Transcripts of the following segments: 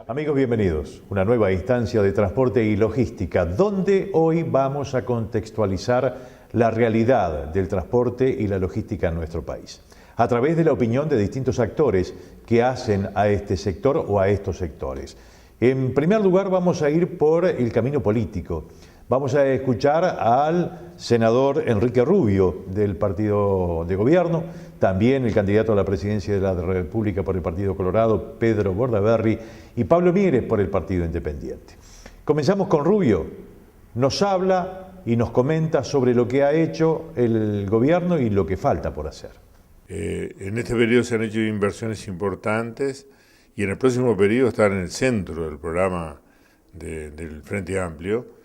Amigos, bienvenidos. Una nueva instancia de transporte y logística, donde hoy vamos a contextualizar la realidad del transporte y la logística en nuestro país, a través de la opinión de distintos actores que hacen a este sector o a estos sectores. En primer lugar, vamos a ir por el camino político. Vamos a escuchar al senador Enrique Rubio del partido de gobierno, también el candidato a la presidencia de la República por el Partido Colorado, Pedro Bordaberry, y Pablo Mieres por el Partido Independiente. Comenzamos con Rubio. Nos habla y nos comenta sobre lo que ha hecho el gobierno y lo que falta por hacer. En este periodo se han hecho inversiones importantes y en el próximo periodo estar en el centro del programa del Frente Amplio.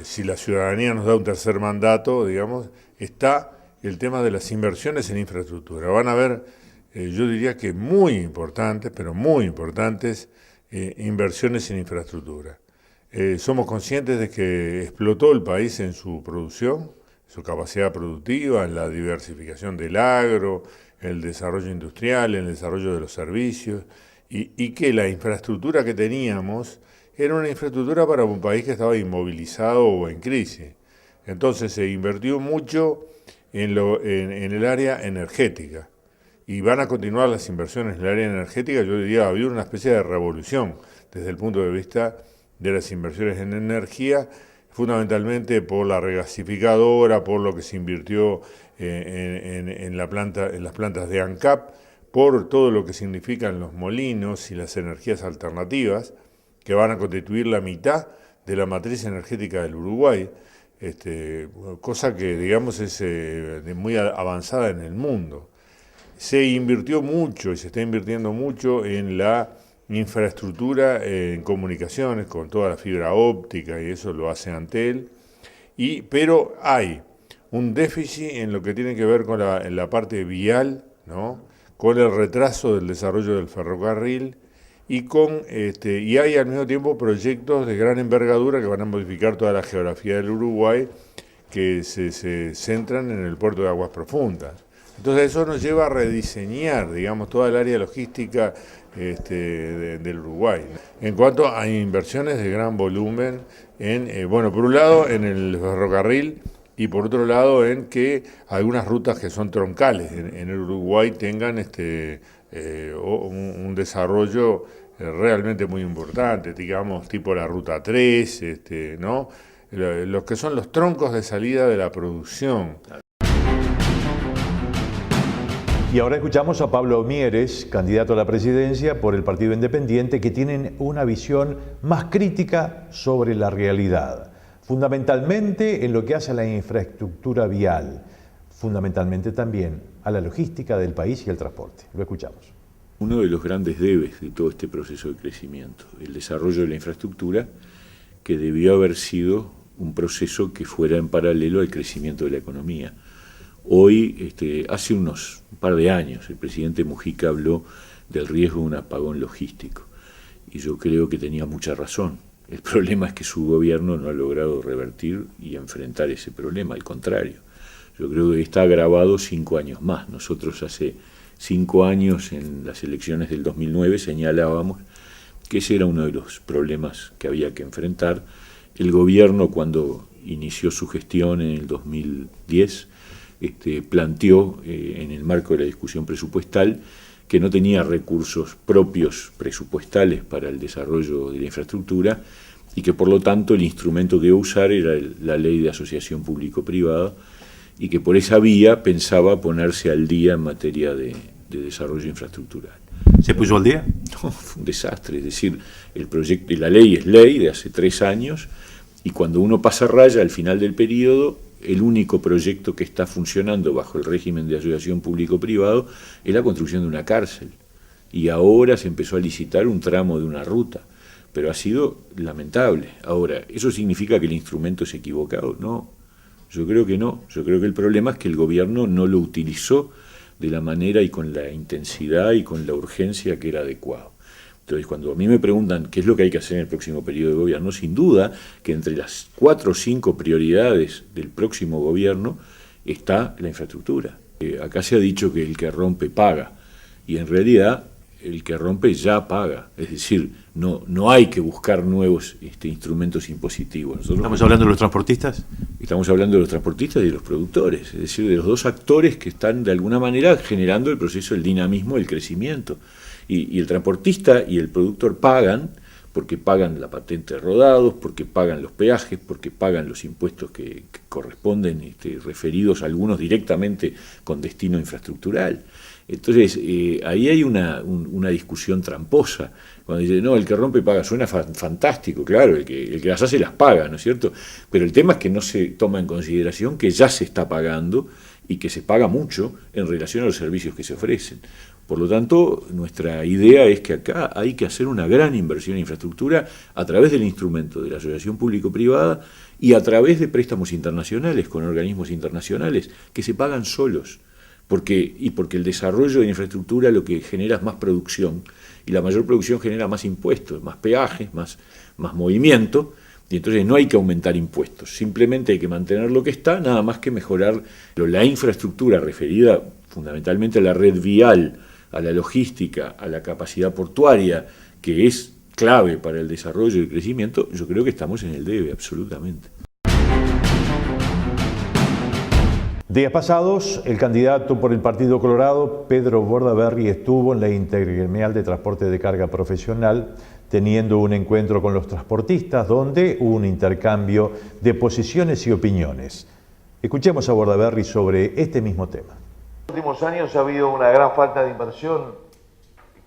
Si la ciudadanía nos da un tercer mandato, digamos, está el tema de las inversiones en infraestructura. Van a haber, yo diría que muy importantes, pero muy importantes, inversiones en infraestructura. Somos conscientes de que explotó el país en su producción, su capacidad productiva, en la diversificación del agro, el desarrollo industrial, el desarrollo de los servicios, y que la infraestructura que teníamos era una infraestructura para un país que estaba inmovilizado o en crisis. Entonces se invirtió mucho en el área energética. Y van a continuar las inversiones en el área energética. Yo diría que ha habido una especie de revolución desde el punto de vista de las inversiones en energía, fundamentalmente por la regasificadora, por lo que se invirtió en las plantas de ANCAP, por todo lo que significan los molinos y las energías alternativas, que van a constituir la mitad de la matriz energética del Uruguay, cosa que, digamos, es muy avanzada en el mundo. Se invirtió mucho y se está invirtiendo mucho en la infraestructura en comunicaciones, con toda la fibra óptica, y eso lo hace Antel, pero hay un déficit en lo que tiene que ver con la parte vial, ¿no? Con el retraso del desarrollo del ferrocarril, y hay al mismo tiempo proyectos de gran envergadura que van a modificar toda la geografía del Uruguay, que se centran en el puerto de Aguas Profundas. Entonces eso nos lleva a rediseñar, digamos, toda el área logística del Uruguay. En cuanto a inversiones de gran volumen, por un lado en el ferrocarril y por otro lado en que algunas rutas que son troncales en el Uruguay tengan un desarrollo realmente muy importante, digamos, tipo la Ruta 3, ¿no? Los que son los troncos de salida de la producción. Y ahora escuchamos a Pablo Mieres, candidato a la presidencia por el Partido Independiente, que tienen una visión más crítica sobre la realidad, fundamentalmente en lo que hace a la infraestructura vial, fundamentalmente también a la logística del país y el transporte. Lo escuchamos. Uno de los grandes debes de todo este proceso de crecimiento, el desarrollo de la infraestructura, que debió haber sido un proceso que fuera en paralelo al crecimiento de la economía. Hoy, hace un par de años, el presidente Mujica habló del riesgo de un apagón logístico, y yo creo que tenía mucha razón. El problema es que su gobierno no ha logrado revertir y enfrentar ese problema, al contrario. Yo creo que está agravado 5 años más. Nosotros hace 5 años, en las elecciones del 2009, señalábamos que ese era uno de los problemas que había que enfrentar. El gobierno, cuando inició su gestión en el 2010, planteó, en el marco de la discusión presupuestal, que no tenía recursos propios presupuestales para el desarrollo de la infraestructura y que, por lo tanto, el instrumento que iba a usar era la ley de asociación público-privada, y que por esa vía pensaba ponerse al día en materia de desarrollo infraestructural. ¿Se puso al día? No, fue un desastre. Es decir, el proyecto y la ley es ley de hace 3 años, y cuando uno pasa raya al final del periodo, el único proyecto que está funcionando bajo el régimen de asociación público-privado es la construcción de una cárcel. Y ahora se empezó a licitar un tramo de una ruta, pero ha sido lamentable. Ahora, ¿eso significa que el instrumento es equivocado? No. Yo creo que no. Yo creo que el problema es que el gobierno no lo utilizó de la manera y con la intensidad y con la urgencia que era adecuado. Entonces, cuando a mí me preguntan qué es lo que hay que hacer en el próximo periodo de gobierno, sin duda que entre las 4 o 5 prioridades del próximo gobierno está la infraestructura. Acá se ha dicho que el que rompe paga, y en realidad el que rompe ya paga, es decir, no hay que buscar nuevos instrumentos impositivos. ¿Estamos hablando de los transportistas? Estamos hablando de los transportistas y de los productores, es decir, de los dos actores que están de alguna manera generando el proceso, el dinamismo, el crecimiento. Y el transportista y el productor pagan, porque pagan la patente de rodados, porque pagan los peajes, porque pagan los impuestos que corresponden, referidos a algunos directamente con destino infraestructural. Entonces, ahí hay una discusión tramposa. Cuando dice, no, el que rompe paga, suena fantástico, claro, el que las hace las paga, ¿no es cierto? Pero el tema es que no se toma en consideración que ya se está pagando y que se paga mucho en relación a los servicios que se ofrecen. Por lo tanto, nuestra idea es que acá hay que hacer una gran inversión en infraestructura a través del instrumento de la asociación público-privada y a través de préstamos internacionales con organismos internacionales que se pagan solos. Porque el desarrollo de infraestructura lo que genera es más producción, y la mayor producción genera más impuestos, más peajes, más movimiento, y entonces no hay que aumentar impuestos, simplemente hay que mantener lo que está, nada más que mejorar la infraestructura referida fundamentalmente a la red vial, a la logística, a la capacidad portuaria, que es clave para el desarrollo y el crecimiento. Yo creo que estamos en el debe, absolutamente. Días pasados, el candidato por el Partido Colorado, Pedro Bordaberry, estuvo en la Intergremial de Transporte de Carga Profesional, teniendo un encuentro con los transportistas, donde hubo un intercambio de posiciones y opiniones. Escuchemos a Bordaberry sobre este mismo tema. En los últimos años ha habido una gran falta de inversión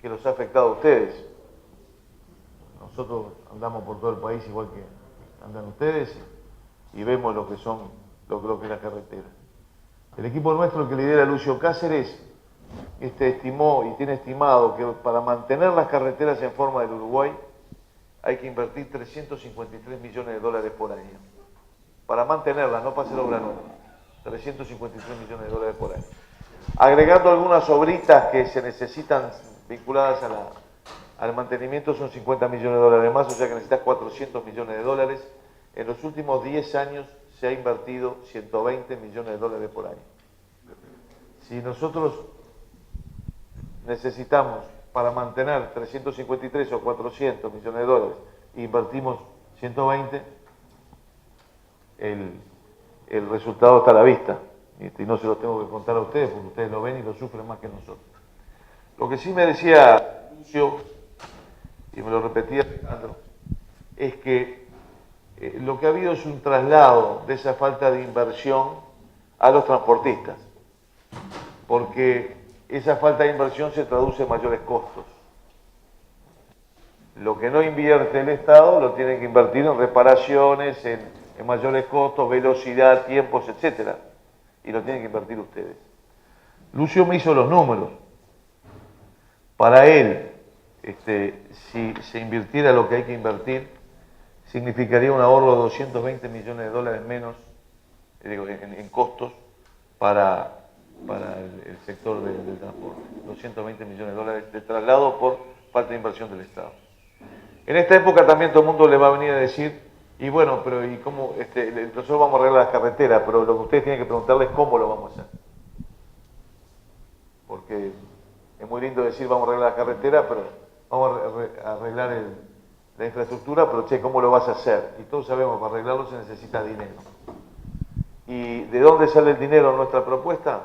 que los ha afectado a ustedes. Nosotros andamos por todo el país igual que andan ustedes y vemos lo que es la carretera. El equipo nuestro que lidera Lucio Cáceres estimó y tiene estimado que para mantener las carreteras en forma del Uruguay hay que invertir 353 millones de dólares por año. Para mantenerlas, no para hacer obra nueva. 353 millones de dólares por año. Agregando algunas obritas que se necesitan vinculadas al mantenimiento son 50 millones de dólares más, o sea que necesitas 400 millones de dólares. En los últimos 10 años se ha invertido 120 millones de dólares por año. Si nosotros necesitamos para mantener 353 o 400 millones de dólares e invertimos 120, el resultado está a la vista. Y no se lo tengo que contar a ustedes porque ustedes lo ven y lo sufren más que nosotros. Lo que sí me decía Lucio, y me lo repetía Alejandro, es que lo que ha habido es un traslado de esa falta de inversión a los transportistas, porque esa falta de inversión se traduce en mayores costos. Lo que no invierte el Estado lo tiene que invertir en reparaciones, en mayores costos, velocidad, tiempos, etcétera, y lo tienen que invertir ustedes. Lucio me hizo los números. Para él, si se invirtiera lo que hay que invertir, significaría un ahorro de 220 millones de dólares menos en costos para el sector del transporte. 220 millones de dólares de traslado por falta de inversión del Estado. En esta época también todo el mundo le va a venir a decir, y bueno, pero ¿y cómo? Nosotros vamos a arreglar las carreteras, pero lo que ustedes tienen que preguntarles es cómo lo vamos a hacer. Porque es muy lindo decir vamos a arreglar las carreteras, pero vamos a arreglar la infraestructura, pero che, ¿cómo lo vas a hacer? Y todos sabemos, para arreglarlo se necesita dinero. ¿Y de dónde sale el dinero en nuestra propuesta?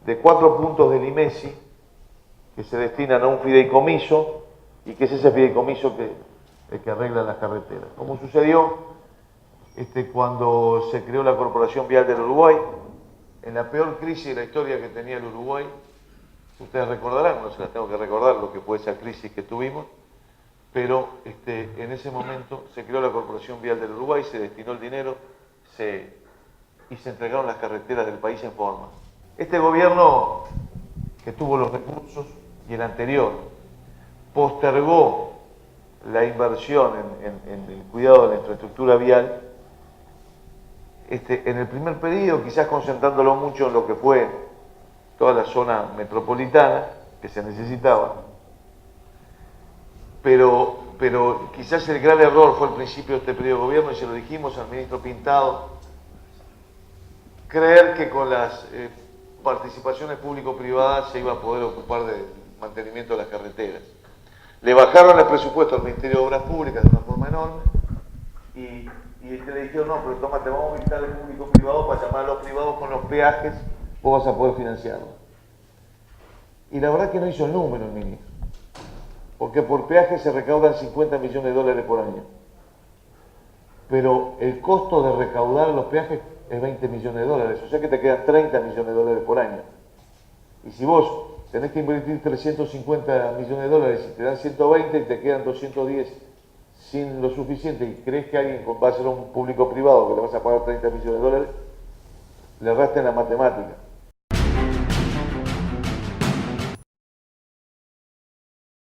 De 4 puntos del IMESI, que se destinan a un fideicomiso, y que es ese fideicomiso el que arregla las carreteras. Como sucedió cuando se creó la Corporación Vial del Uruguay, en la peor crisis de la historia que tenía el Uruguay, ustedes recordarán, no se las tengo que recordar lo que fue esa crisis que tuvimos, pero en ese momento se creó la Corporación Vial del Uruguay, se destinó el dinero y se entregaron las carreteras del país en forma. Este gobierno que tuvo los recursos y el anterior postergó la inversión en el cuidado de la infraestructura vial en el primer periodo, quizás concentrándolo mucho en lo que fue toda la zona metropolitana que se necesitaba, pero quizás el gran error fue al principio de este periodo de gobierno, y se lo dijimos al ministro Pintado, creer que con las participaciones público-privadas se iba a poder ocupar del mantenimiento de las carreteras. Le bajaron el presupuesto al Ministerio de Obras Públicas de una forma enorme y le dijeron, no, pero toma, te vamos a invitar al público-privado para llamar a los privados con los peajes, vos vas a poder financiarlo. Y la verdad que no hizo el número el ministro, porque por peaje se recaudan 50 millones de dólares por año. Pero el costo de recaudar los peajes es 20 millones de dólares, o sea que te quedan 30 millones de dólares por año. Y si vos tenés que invertir 350 millones de dólares y te dan 120 y te quedan 210 sin lo suficiente y crees que alguien va a ser un público privado que le vas a pagar 30 millones de dólares, le erraste en la matemática.